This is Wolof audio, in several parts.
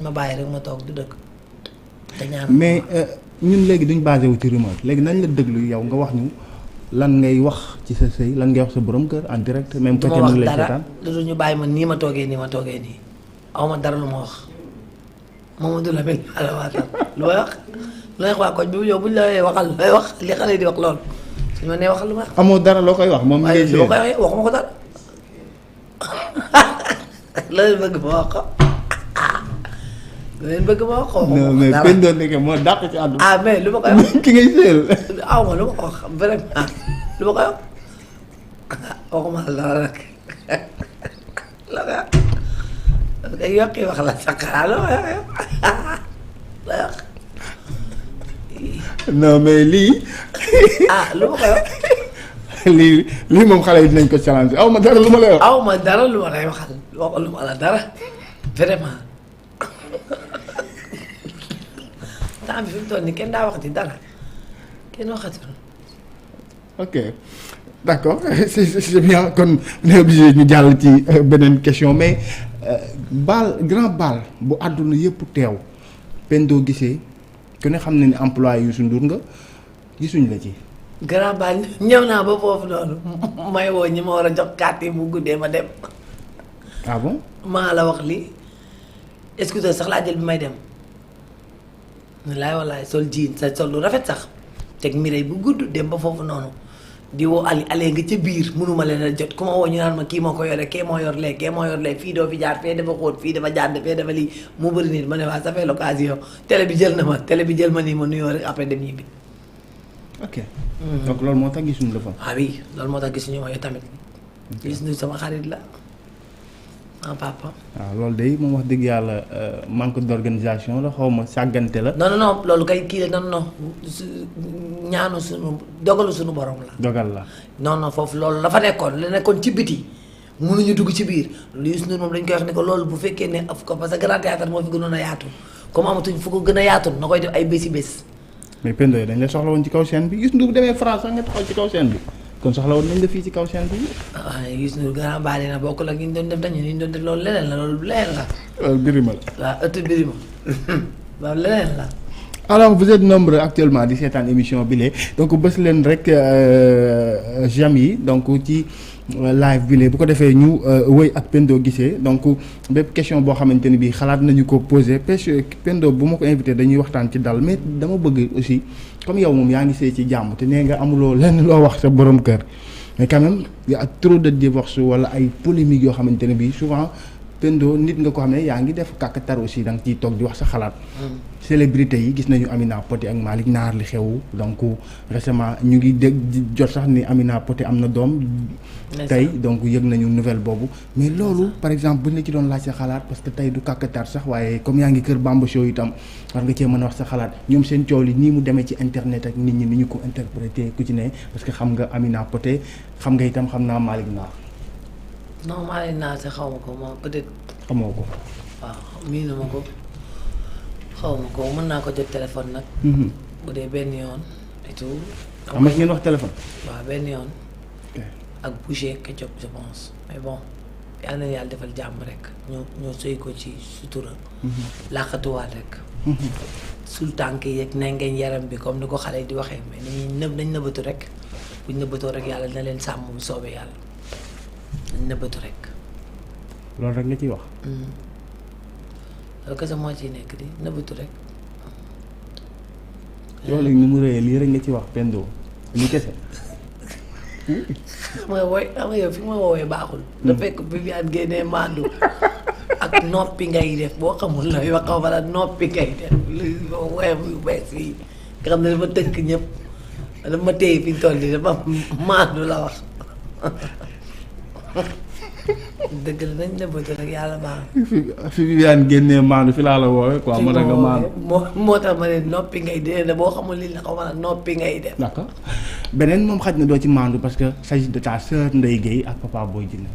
ma bàyyi rek ma toog di dëkk te ñaan mais ñun léegi duñ basé wu ci rumeur léegi nañ la déglu yow nga wax ñu lan ngay wax ci sa sëy lan ngay wax sa borom kër en direct même du ma fekkee mu wax ngi lay dara seetaan lu dul ñu bàyyi ma nii ma toogee nii aw ma dara lu ma wax Mamadou Lamine ala waatal lu may wax lu may wax waa koñ bi yow buñ la waxal lu may wax li xale yi di wax lool suñu ma nee waxal lu may wax amoo dara loo koy wax moom waaye ngay lu ma koy waxee waxuma ko dara la leen bëgg ma wax ko la leen bëgg ma wax ko non mais Pendo Ndeke moo dàq ci àdduna ah mais lu ma koy wax ki ngay sëyal aw ma lu ma ko wax vraiment lu ma koy wax waxuma la dara rek la koy wax day yokki wax la sa xalaat la koy wax la wax non mais lii ah lu ma koy wax lii moom xale yi dinañ ko challenge aw ma dara lu ma lay wax aw ma dara lu ma lay waxal waxal lu ma la dara vraiment temps bi fi mu toll nii kenn daa waxati dara kenn waxatul. ok d'accord c'est bien kon on est obligé ñu jàll ci beneen question mais grand bal bu àdduna yëpp teew Pendo Guissé ku ne xam ne ni employé Youssou Ndour nga gisuñ la ci. grand bal ñëw naa ba foofu noonu may woo ñi ma war a jox carte yi bu guddee ma dem. ah bon. maa la wax lii excusez sax laa jël bi may dem wallaay sol jiin sa sol lu rafet sax teg miray bu gudd dem ba foofu noonu di woo ale nga ca biir mënuma leen a jot ku ma woo ñu naan ma kii moo ko yore kee moo yor lee kee moo yor lee fii doo fi jaar fee dafa xóot fii dafa jàdd fee dafa lii mu bëri nit ma ne waa ça fait l'occasion télé bi jël ma nii ma nuyoo rek après dem ñibbi. ok. donc loolu moo tax gisuñu la fa. ah oui loolu moo tax gisuñu ma yow tamit. gis ñu sama xarit la. ah papa. waaw loolu de moom wax dëgg yàlla manque d'organisation la xaw ma sàggante la. non loolu kay kii la non ñaanu sunu dogalu sunu borom la. dogal la. non foofu loolu la fa nekkoon la nekkoon ci biti mënuñu dugg ci biir lu Youssou Ndour moom dañ koy wax ne ko loolu bu fekkee ne af ko parce que grand théâtre moo fi gënoon a yaatu comme amatuñ fu ko gën a yaatu na koy def ay bési bés. mais Pendo yi dañ la soxla woon ci kaw scène bi Youssou Ndour bu demee France sax nga taxaw ci kaw scène bi. kon soxla woon nañ la fii ci kaw scène bi. waaw Youssou Ndour grand baale na bokk la ñu doon def dañu ñu doon def loolu leneen la loolu leneen la. loolu birima la. waaw ëtt birima loolu leneen la. alors vous êtes nombreux actuellement di seetaan émission bi lee donc bës leen rek j'aime yi donc ci live bi lee bu ko defee ñu wëy ak Pendo Guissé donc bépp question boo xamante ni bii xalaat nañu ko posé Pendo bu ma ko invité dañuy waxtaan ci dal mais dama bëgg aussi comme yow moom yaa ngi sëy ci jàmm te nee nga amuloo lenn loo wax sa borom kër mais quand même y a trop de divorce wala ay polémiques yoo xamante ne bii souvent Pendo nit nga ko xam ne yaa ngi def kàkkatar aussi da nga ciy toog di wax sa xalaat. célébrité yi gis nañu Amina Poté ak Malick Naar li xew donc récemment ñu ngi dégg jot sax ni Amina Poté am na doom. tey donc yëg nañu nouvelle boobu. mais loolu par exemple buñ la ci doon laaj sa xalaat parce que tey du kàkkatar sax waaye comme yaa ngi kër Bamba Show itam war nga cee mën a wax sa xalaat ñoom seen coow li nii mu demee ci internet ak nit ñi ni ñu ko interprété ku ci ne parce que xam nga Amina Poté xam nga itam xam naa Malick Naar. non Malick Naar sax xaw ma ko moom peut-être. xamoo ko. waaw miinu ma ko. xaw ma ko mën naa ko jot téléphone nag. bu dee benn yoon et tout. am na ngeen wax téléphone. waaw benn yoon. ak Boucher Ketchup je pense mais bon yal na yàlla defal jàmm rek ñoo sëy ko ci sutura. làqatuwaat rek. sul tànk yeeg nengeñ yaram bi comme ni ko xale yi di waxee mais nañ nëbbatu rek buñ nëbbatoo rek yàlla na leen sàmm bu soobee yàlla nañ nëbbatu rek. loolu rek nga ciy wax. loolu kese moo ciy nekk di nëbbatu rek. loolu ni mu rëyee lii rek nga ci wax Pendo lii kese. xam nga yow fi ma woowee baaxul. da fekk Viviane génnee maandu ak noppi ngay def boo xamul la yoo xam wala noppi ngay def lu woowee yu bees yi nga xam ne dafa tënk ñëpp dafa ma téye fi toll nii dafa maandu la wax. dëgg la nañ nëbbatu rek yàlla baax fi Viviane génnee maandu fi laa la woowee quoi moo tax nga maandu moo tax ma ne noppi ngay dee ne boo xamul li la ko wala noppi ngay def. d'accord beneen moom xaj na doo ci maandu parce que s'agit de ta sœur Ndeye Gueye ak papa Boy Djiné.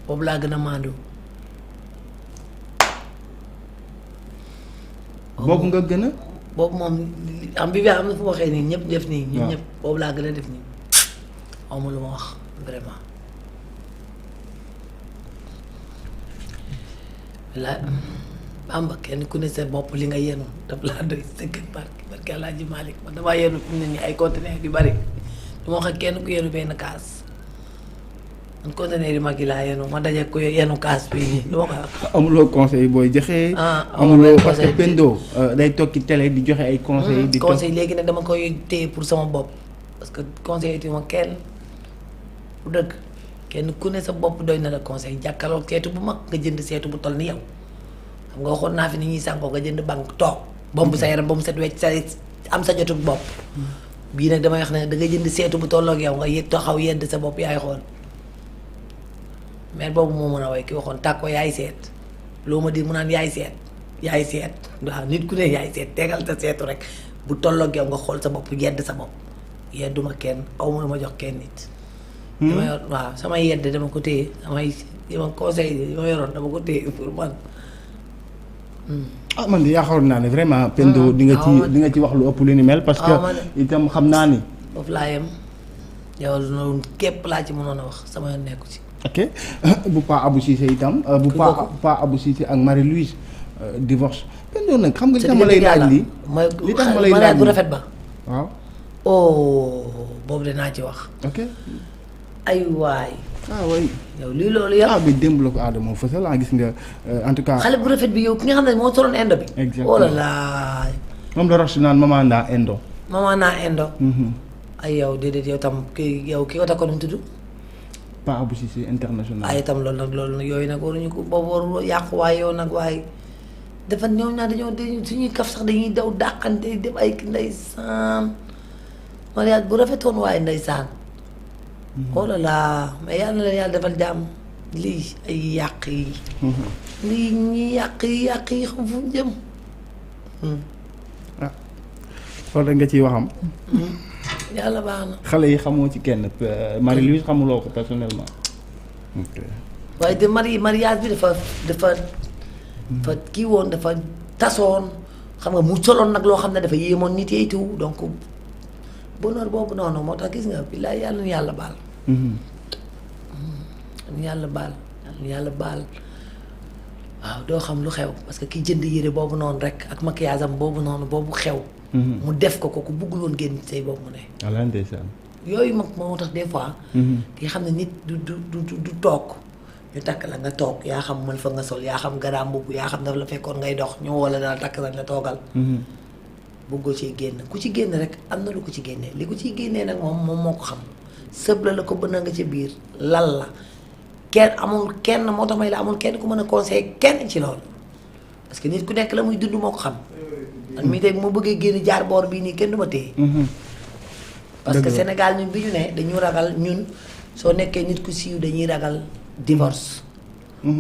boobu laa gën a maandu. boobu nga gën a. boobu moom am Viviane am na fu ma waxee nii ñëpp def nii. ñun ñëpp boobu laa gën a def nii xaw ma lu ma wax vraiment. la Bamba kenn ku ne sa bopp li nga yenu daf laa doy sëkk barke Alaaji Malick man damaa yenu fi mu ne nii ay conteneur yu bari du ma wax ak kenn ku yenu benn kaas man conteneur yu mag yi laa yenu ma daje ko yenu kaas bi du ma ko wax. amuloo conseil booy joxe. amuloo parce que Pendo day toog ci télé di joxe ay conseils. di conseil léegi nag dama koy téye pour sama bopp parce que conseil yi ma kenn bu dëgg kenn ku ne sa bopp doy na la conseil jàkkaarloo seetu bu mag nga jënd seetu bu toll ni yow. nga waxoon naa fi ni ñuy sànkoo nga jënd banque toog bomb sa yaram ba mu set wecc sa am sa jotu bopp bii nag damay wax ne da nga jënd seetu bu tolloog yow nga taxaw yedd sa bopp yaay xool mais boobu moo mën a way ki waxoon tàkko yaay seet loo ma di mu naan yaay seet waaw nit ku ne yaay seet tegal sa seetu rek bu tolloog yow nga xool sa bopp yedd sa bopp yedduma kenn aw ma lu ma jox kenn nit dama yor waaw samay yedd dama ko téye samay ma conseil yi ma yoroon dama ko téye pour man man de yaakaaroon naa ne vraiment Pendo di nga ci wax lu ëpp lu ni mel parce que itam xam naa ni foofu laa yem yow noonu képp laa ci mënoon a wax sama yoon nekku ci ok bu Pa Abou Cissé itam bu Pa Abou Cissé ak Marie-Louise divorce Pendo nag xam nga li tax ma lay laaj lii li tax ma lay laaj bu rafet ba waaw boobu dinaa ci wax ok ay waay oui. yow lii loolu yëpp. bi démb la ko Adama fësal gis nga en tout cas. xale bu rafet bi yow ki nga xam ne moo soloon indo bi. exactement oh là là. moom la rox naan maman naa indo. maman naa indo. ay yow déedéet yow tam ki ko takkoon nu mu tudd. Pa Abou Cissé international. ay itam loolu nag yooyu nag waruñu ko boobu waru yàqu waaye yow nag waaye dafa ñëw naa dañoo suñuy kaf sax dañuy daw dàqante def ay ndeysaan mariage bu rafetoon waaye ndeysaan. oh là là mais yàlla na leen yàlla defal jàmm lii ay yàq yi. lii ñi yàq yi xam fu mu jëm. loolu rek nga ciy waxam. yàlla baax na. xale yi xamoo ci kenn Marie-Louise xamuloo ko personnellement. waaye de mariage bi dafa kii woon dafa tasoon xam nga mu soloon nag loo xam ne dafa yéemoon nit yi tout donc bonheur boobu noonu moo tax gis nga billaay yàlla na yàlla baal. yàlla baal waaw doo xam lu xew parce que ki jënd yére boobu noonu rek ak maquillage am boobu noonu boobu xew. mu def ko ku buggul woon génn say boobu mu ne. walla ndeysaan. yooyu mag moo tax des fois. ki xam ne nit du toog ñu takk la nga toog yaa xam mën fa nga sol yaa xam garaam mbubb yaa xam daf la fekkoon ngay dox ñu woo la daal takk nañ la toogal. bëggoo ci génn ku ci génn rek am na lu ko ci génnee li ko ciy génnee nag moom moo ko xam sëb la ko bënn nga ci biir lal la kenn moo tax may la amul kenn ku mën a conseiller kenn ci loolu parce que nit ku nekk la muy dund moo ko xam man mii tey bu ma bëggee génn jaar boor bii nii kenn du ma téye parce que Sénégal ñun bi ñu ne dañu ragal ñun soo nekkee nit ku siiw dañuy ragal divorce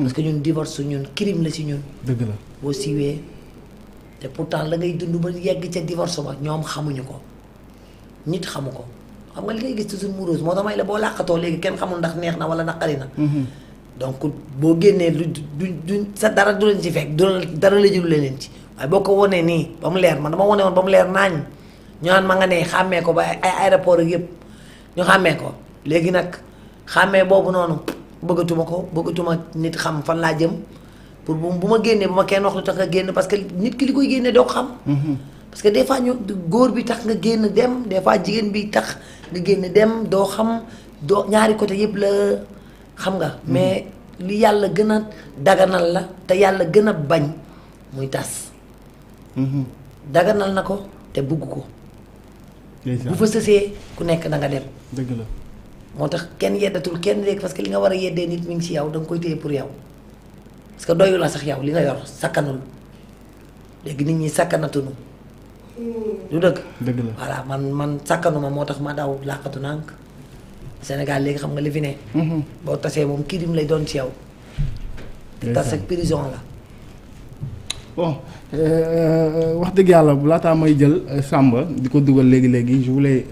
parce que ñun divorce ñun crime la ci ñun dëgg la boo siiwee te pourtant la ngay dund ba yegg ca divorce ba ñoom xamuñu ko nit xamu ko xam nga li ngay gis toujours moureuse moo tax may la boo làqatoo léegi kenn xamul ndax neex na wala naqari na donc boo génnee du sa dara du leen ci fekk dara la jëlu leen ci waaye boo ko wonee nii ba mu leer man dama wone woon ba mu leer naañ ñu naan ma nga ne xàmmee ko ba ay aéroport ak yëpp ñu xàmmee ko léegi nag xàmmee boobu noonu bëggatuma nit xam fan laa jëm pour bu ma génnee bu ma kenn wax lu tax nga génn parce que nit ki li koy génnee doo ko xam. parce que des fois góor bi tax nga génn dem des fois jigéen bi tax nga génn dem doo xam ñaari côté yëpp la xam nga. mais li yàlla gën a daganal la te yàlla gën a bañ muy tas. daganal na ko te bugg ko. bu fa sësee ku nekk da nga dem. dëgg la moo tax kenn yeddatul kenn léegi parce que li nga war a yeddee nit mi ngi ci yow da nga koy téye pour yow. parce que doyu la sax yow li nga yor sakkanul léegi nit ñi sakkanatuñu du dëgg. dëgg la voilà man sakkanuma moo tax ma daw làqatu nànk Sénégal léegi xam nga li fi ne. boo tasee moom kirim lay doon ci yow. te tas ak prison la. bon wax dëgg yàlla laataa may jël Samba di ko dugal léegi je voulais